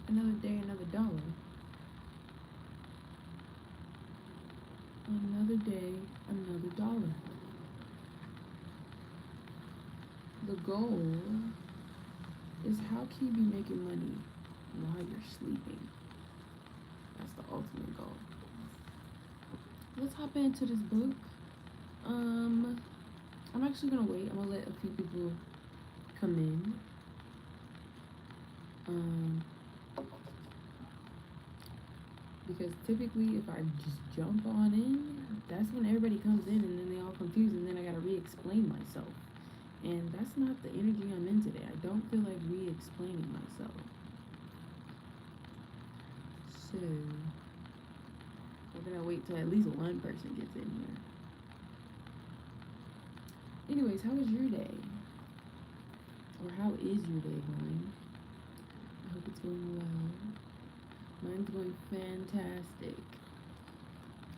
Another day, another dollar. Another day, another dollar. The goal is how can you be making money while you're sleeping? That's the ultimate goal. Let's hop into this book. I'm actually gonna wait. I'm gonna let a few people come in. Um, because typically if I just jump on in, that's when everybody comes in and then they all confused and then I gotta re-explain myself. And that's not the energy I'm in today. I don't feel like re-explaining myself. So we're gonna wait till at least one person gets in here. Anyways, how was your day? Or how is your day going? I hope it's going well. Mine's going fantastic.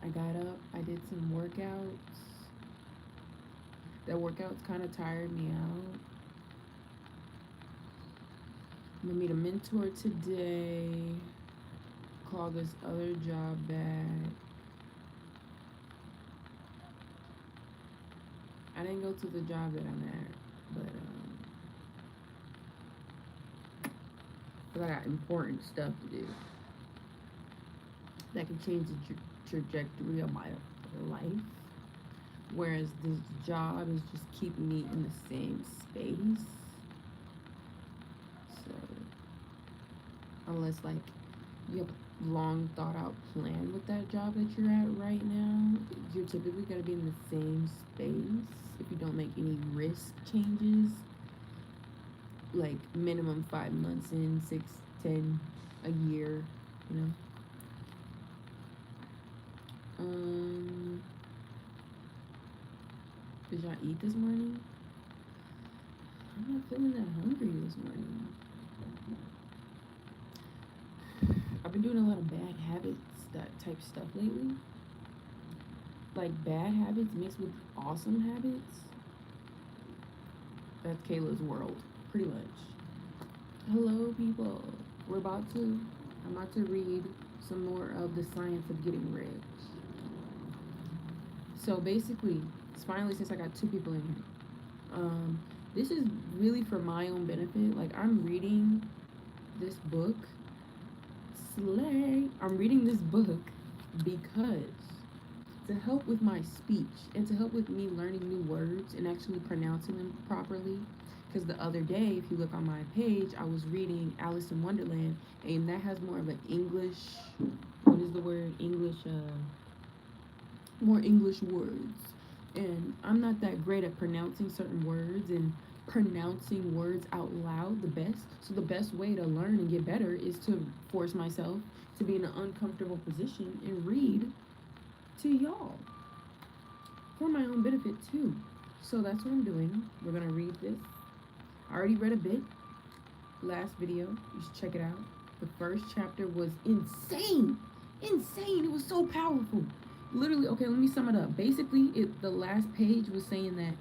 I got up, I did some workouts. That workouts kind of tired me out. I'm gonna meet a mentor today. Call this other job back. I didn't go to the job that I'm at, but I got important stuff to do that could change the trajectory of my life. Whereas this job is just keeping me in the same space. So, unless like you have a long thought out plan with that job that you're at right now, you're typically gonna be in the same space if you don't make any risk changes. Like minimum 5 months in, 6, 10, a year, you know. Did y'all eat this morning? I'm not feeling that hungry this morning. I've been doing a lot of bad habits, that type stuff lately. Like bad habits mixed with awesome habits. That's Kayla's world, pretty much. Hello, people. I'm about to read some more of The Science of Getting Rich. So basically, it's finally since I got two people in here. This is really for my own benefit. Like I'm reading this book. I'm reading this book because to help with my speech and to help with me learning new words and actually pronouncing them properly. Because the other day, if you look on my page, I was reading Alice in Wonderland, and that has more of an English. What is the word? More English words. And I'm not that great at pronouncing certain words and pronouncing words out loud the best. So the best way to learn and get better is to force myself to be in an uncomfortable position and read to y'all for my own benefit too. So that's what I'm doing. We're gonna read this. I already read a bit last video. You should check it out. The first chapter was insane. Insane. It was so powerful. Literally, okay, let me sum it up. Basically, the last page was saying that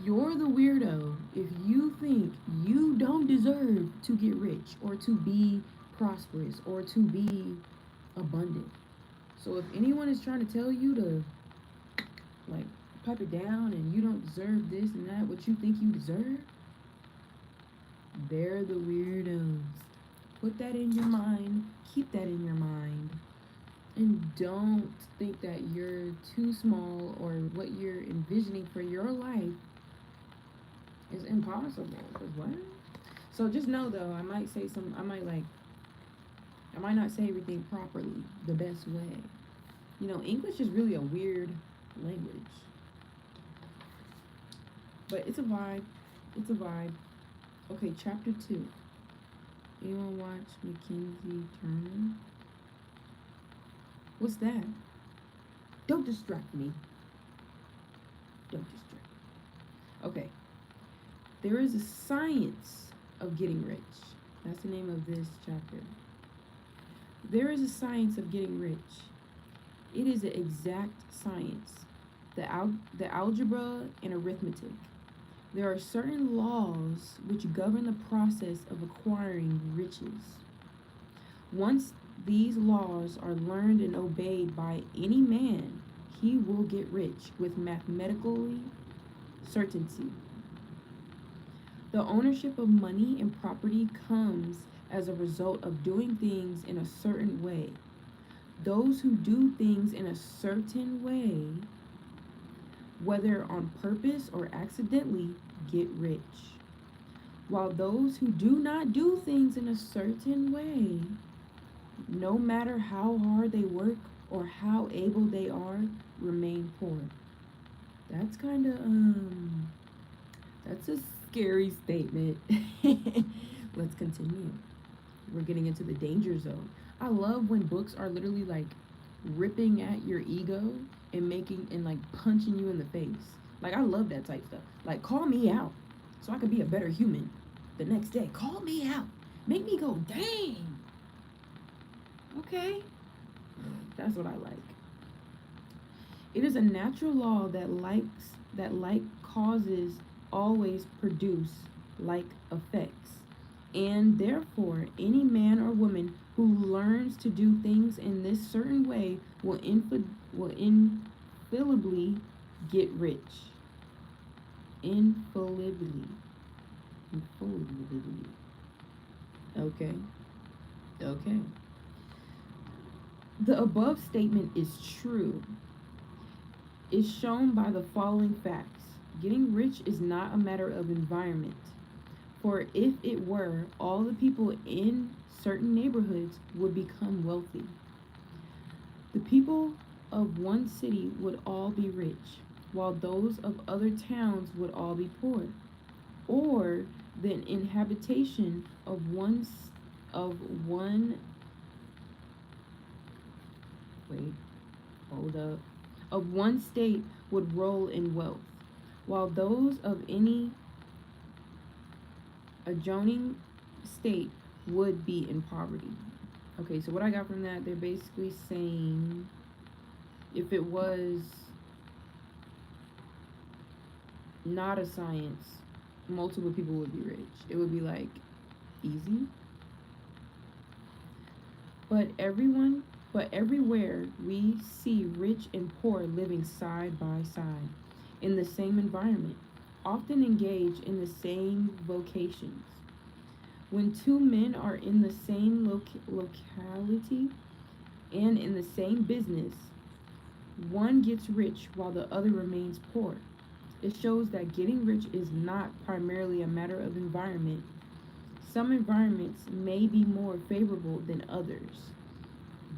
you're the weirdo if you think you don't deserve to get rich or to be prosperous or to be abundant. So if anyone is trying to tell you to like pipe it down and you don't deserve this and that, what you think you deserve, they're the weirdos. Put that in your mind. Keep that in your mind. And don't think that you're too small or what you're envisioning for your life is impossible. Because what? So just know though, I might not say everything properly the best way. You know, English is really a weird language. But it's a vibe. It's a vibe. Okay, chapter 2. Anyone watch Mackenzie Turner? What's that? Don't distract me. Don't distract me. Okay. There is a science of getting rich. That's the name of this chapter. There is a science of getting rich. It is an exact science. The algebra and arithmetic. There are certain laws which govern the process of acquiring riches. Once these laws are learned and obeyed by any man, he will get rich with mathematical certainty. The ownership of money and property comes as a result of doing things in a certain way. Those who do things in a certain way, whether on purpose or accidentally, get rich. While those who do not do things in a certain way, no matter how hard they work or how able they are, remain poor. That's kind of that's a scary statement. Let's continue. We're getting into the danger zone. I love when books are literally like ripping at your ego and making and like punching you in the face. Like I love that type stuff. Like call me out so I can be a better human the next day. Call me out. Make me go, dang. Okay. That's what I like. It is a natural law that like causes always produce like effects. And therefore, any man or woman who learns to do things in this certain way will infallibly get rich. Infallibly. Infallibly. Okay. Okay. The above statement is true. Is shown by the following facts. Getting rich is not a matter of environment. For if it were, all the people in certain neighborhoods would become wealthy. The people of one city would all be rich, while those of other towns would all be poor. Or the inhabitation of one wait, hold up, of one state would roll in wealth, while those of any adjoining state would be in poverty. Okay, so what I got from that, they're basically saying if it was not a science, multiple people would be rich. It would be like easy. But everywhere we see rich and poor living side by side in the same environment, often engaged in the same vocations. When two men are in the same locality and in the same business, one gets rich while the other remains poor. It shows that getting rich is not primarily a matter of environment. Some environments may be more favorable than others.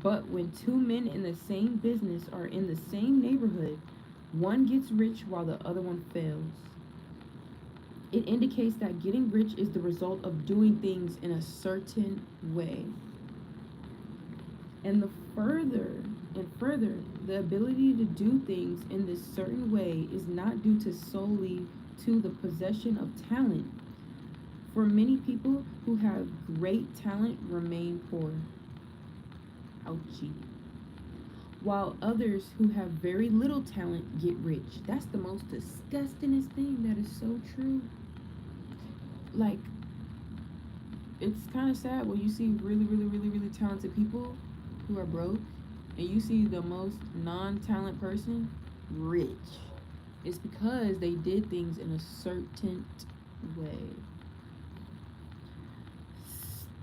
But when two men in the same business are in the same neighborhood, one gets rich while the other one fails. It indicates that getting rich is the result of doing things in a certain way. And further, the ability to do things in this certain way is not due to solely to the possession of talent. For many people who have great talent remain poor. Ouchie. While others who have very little talent get rich. That's the most disgustingest thing. That is so true. Like, it's kind of sad when you see really, really, really, really talented people who are broke, and you see the most non-talent person rich. It's because they did things in a certain way.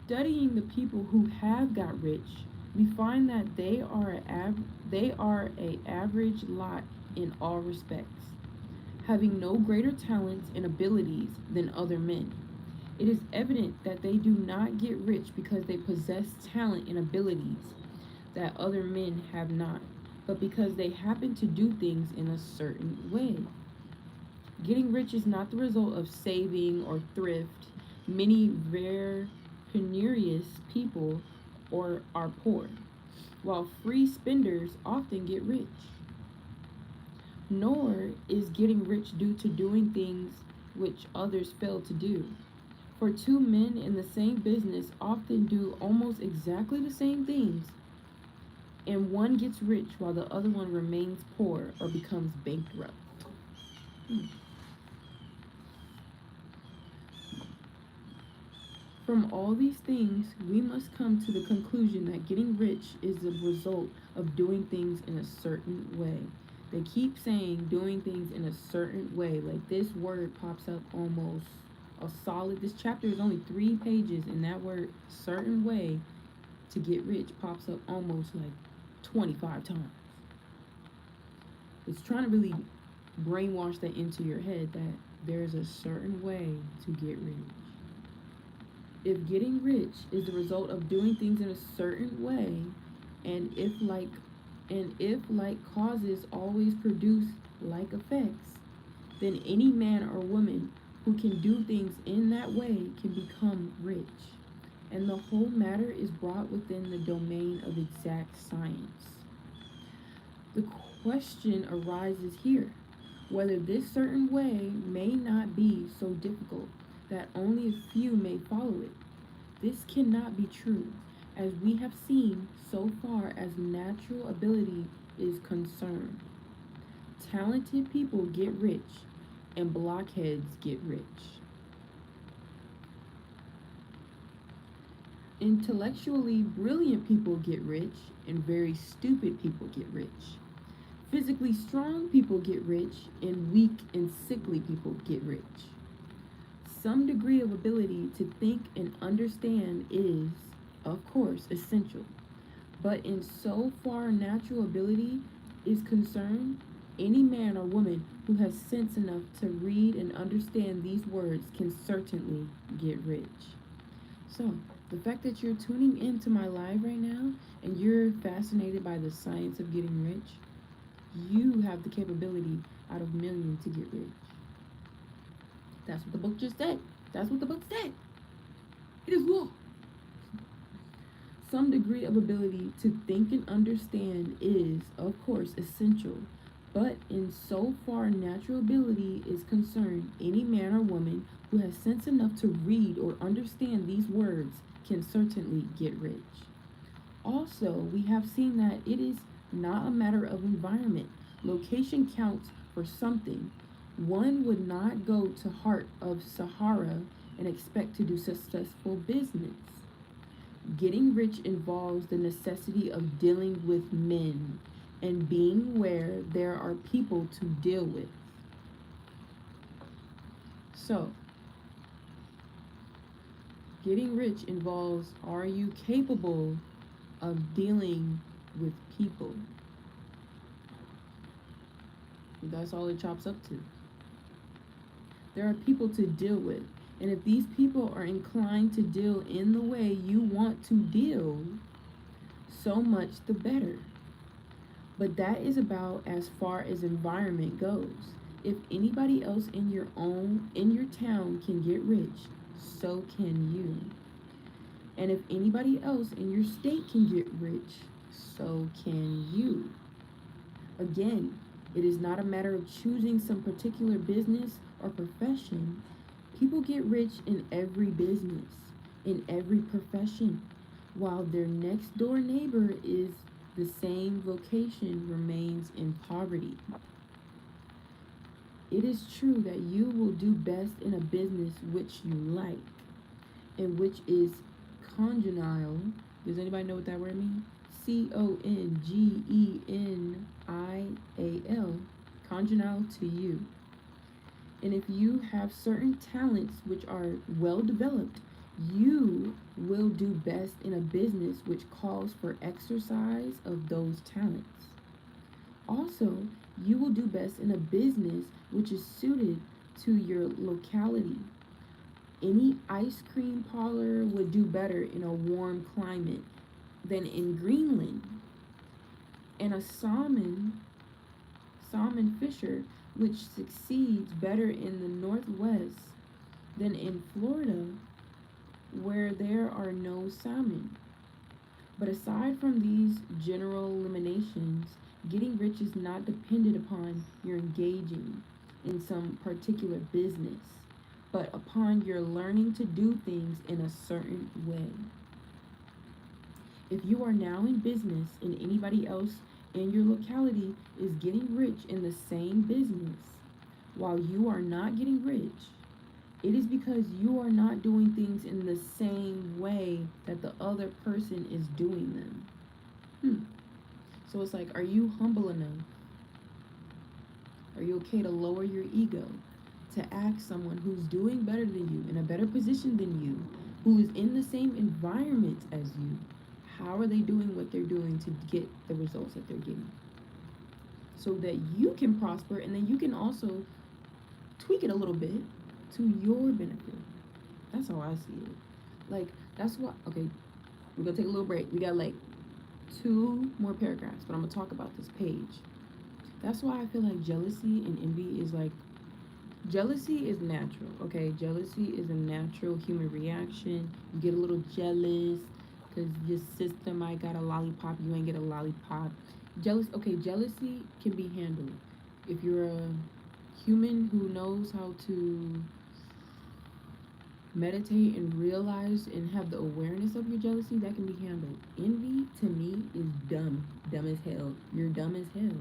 Studying the people who have got rich, we find that they are a average lot in all respects, having no greater talents and abilities than other men. It is evident that they do not get rich because they possess talent and abilities that other men have not, but because they happen to do things in a certain way. Getting rich is not the result of saving or thrift. Many rare penurious people or are poor, while free spenders often get rich. Nor is getting rich due to doing things which others fail to do. For two men in the same business often do almost exactly the same things, and one gets rich while the other one remains poor or becomes bankrupt. From all these things, we must come to the conclusion that getting rich is the result of doing things in a certain way. They keep saying doing things in a certain way. Like this word pops up almost a solid. This chapter is only 3 pages, and that word certain way to get rich pops up almost like 25 times. It's trying to really brainwash that into your head that there's a certain way to get rich. If getting rich is the result of doing things in a certain way, and if like causes always produce like effects, then any man or woman who can do things in that way can become rich. And the whole matter is brought within the domain of exact science. The question arises here whether this certain way may not be so difficult that only a few may follow it. This cannot be true, as we have seen so far as natural ability is concerned. Talented people get rich, and blockheads get rich. Intellectually brilliant people get rich, and very stupid people get rich. Physically strong people get rich, and weak and sickly people get rich. Some degree of ability to think and understand is, of course, essential. But in so far natural ability is concerned, any man or woman who has sense enough to read and understand these words can certainly get rich. So, the fact that you're tuning into my live right now and you're fascinated by the science of getting rich, you have the capability out of millions to get rich. That's what the book just said. That's what the book said. It is law. Some degree of ability to think and understand is, of course, essential. But in so far natural ability is concerned, any man or woman who has sense enough to read or understand these words can certainly get rich. Also, we have seen that it is not a matter of environment. Location counts for something. One would not go to heart of Sahara and expect to do successful business. Getting rich involves the necessity of dealing with men and being where there are people to deal with. So, getting rich involves are you capable of dealing with people? That's all it chops up to. There are people to deal with. And if these people are inclined to deal in the way you want to deal, so much the better. But that is about as far as environment goes. If anybody else in your town can get rich, so can you. And if anybody else in your state can get rich, so can you. Again, it is not a matter of choosing some particular business or profession. People get rich in every business, in every profession, while their next door neighbor is the same vocation remains in poverty. It is true that you will do best in a business which you like, and which is congenial. Does anybody know what that word means? Congenial, congenial to you. And if you have certain talents which are well developed, you will do best in a business which calls for exercise of those talents. Also, you will do best in a business which is suited to your locality. Any ice cream parlor would do better in a warm climate than in Greenland. And a salmon fisher which succeeds better in the Northwest than in Florida where there are no salmon. But aside from these general eliminations, getting rich is not dependent upon your engaging in some particular business, but upon your learning to do things in a certain way. If you are now in business and anybody else in your locality is getting rich in the same business while you are not getting rich, It is because you are not doing things in the same way that the other person is doing them. Hmm. So it's like, are you humble enough? Are you okay to lower your ego to ask someone who's doing better than you, in a better position than you, who is in the same environment as you? How are they doing what they're doing to get the results that they're getting? So that you can prosper, and then you can also tweak it a little bit to your benefit. That's how I see it. Like, that's what, okay, we're gonna take a little break. We got like two more paragraphs, but I'm gonna talk about this page. That's why I feel like jealousy and envy is like, jealousy is natural, okay? Jealousy is a natural human reaction. You get a little jealous because your sister might got a lollipop, you ain't get a lollipop. Okay, jealousy can be handled. If you're a human who knows how to meditate and realize and have the awareness of your jealousy, that can be handled. Envy to me is dumb. Dumb as hell. You're dumb as hell.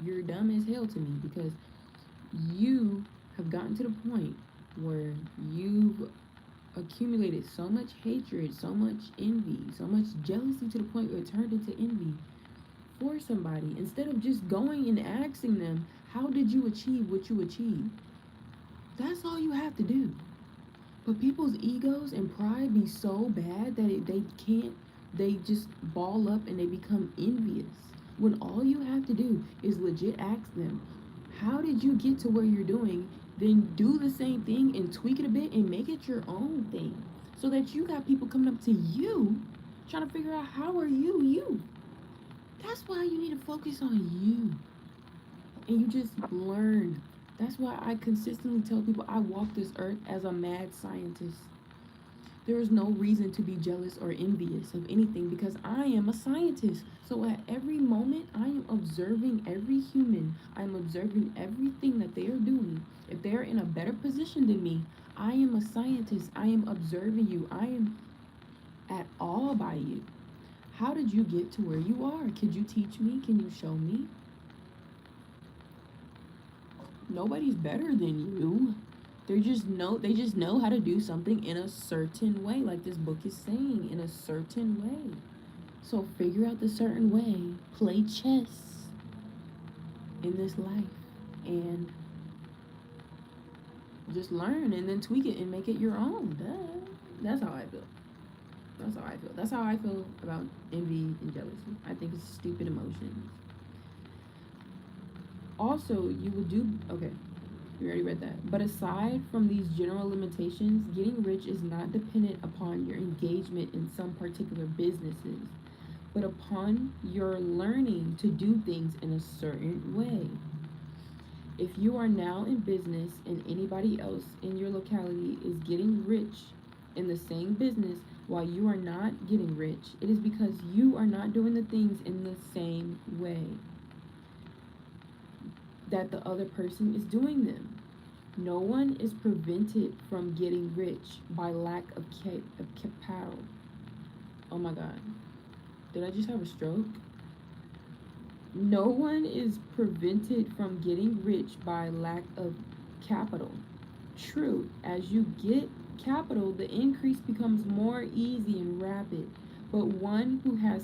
You're dumb as hell to me because you have gotten to the point where you've accumulated so much hatred, so much envy, so much jealousy to the point where it turned into envy for somebody. Instead of just going and asking them, how did you achieve what you achieved? That's all you have to do. But people's egos and pride be so bad that they can't, they just ball up and they become envious. When all you have to do is legit ask them, how did you get to where you're doing? Then do the same thing and tweak it a bit and make it your own thing. So that you got people coming up to you trying to figure out how are you. That's why you need to focus on you. And you just learn. That's why I consistently tell people I walk this earth as a mad scientist. There is no reason to be jealous or envious of anything because I am a scientist. So at every moment, I am observing every human. I'm observing everything that they are doing. If they're in a better position than me, I am a scientist. I am observing you. I am at awe by you. How did you get to where you are? Could you teach me? Can you show me? Nobody's better than you. They just know how to do something in a certain way, like this book is saying, in a certain way. So figure out the certain way, play chess in this life, and just learn and then tweak it and make it your own. Duh. That's how I feel. That's how I feel. That's how I feel about envy and jealousy. I think it's stupid emotions. Also, you would do okay. We already read that. But aside from these general limitations, getting rich is not dependent upon your engagement in some particular businesses, but upon your learning to do things in a certain way. If you are now in business and anybody else in your locality is getting rich in the same business while you are not getting rich, it is because you are not doing the things in the same way that the other person is doing them. No one is prevented from getting rich by lack of capital. Oh my God. Did I just have a stroke? No one is prevented from getting rich by lack of capital. True, as you get capital, the increase becomes more easy and rapid. But one who has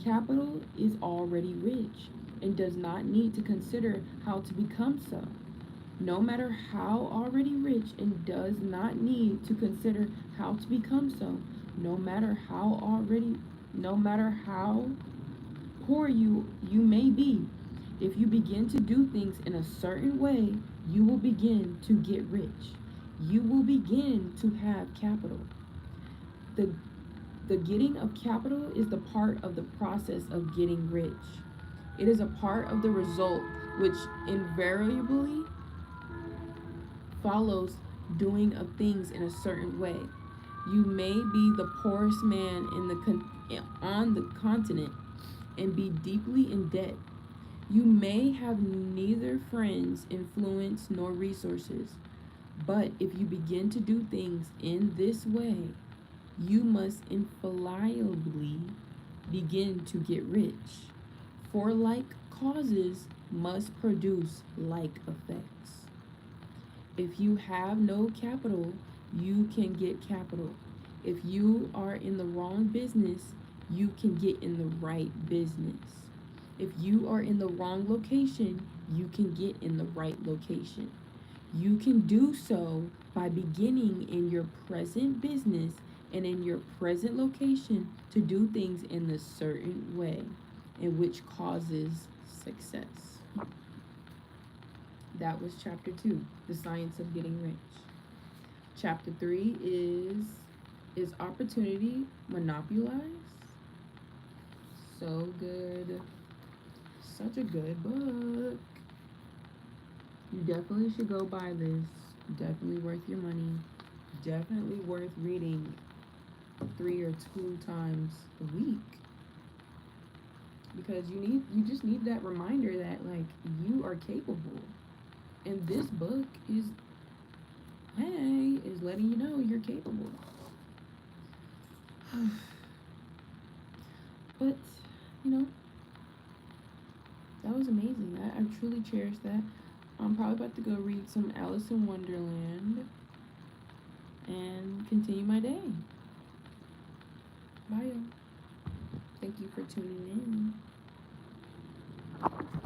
capital is already rich and does not need to consider how to become so. No matter how already rich and does not need to consider how to become so. No matter how poor you may be, if you begin to do things in a certain way, you will begin to get rich. You will begin to have capital. The the getting of capital is the part of the process of getting rich. It is a part of the result which invariably follows doing of things in a certain way. You may be the poorest man on the continent and be deeply in debt. You may have neither friends, influence, nor resources. But if you begin to do things in this way, you must infallibly begin to get rich. For like causes must produce like effects. If you have no capital, you can get capital. If you are in the wrong business, you can get in the right business. If you are in the wrong location, you can get in the right location. You can do so by beginning in your present business and in your present location to do things in a certain way, in which causes success. That was chapter 2, the science of getting rich. Chapter 3 is opportunity monopolized? So good. Such a good book. You definitely should go buy this. Definitely worth your money. Definitely worth reading 3 or 2 times a week. Because you just need that reminder that like you are capable. And this book is letting you know you're capable. But, you know, that was amazing. I truly cherish that. I'm probably about to go read some Alice in Wonderland and continue my day. Bye, y'all. Thank you for tuning in.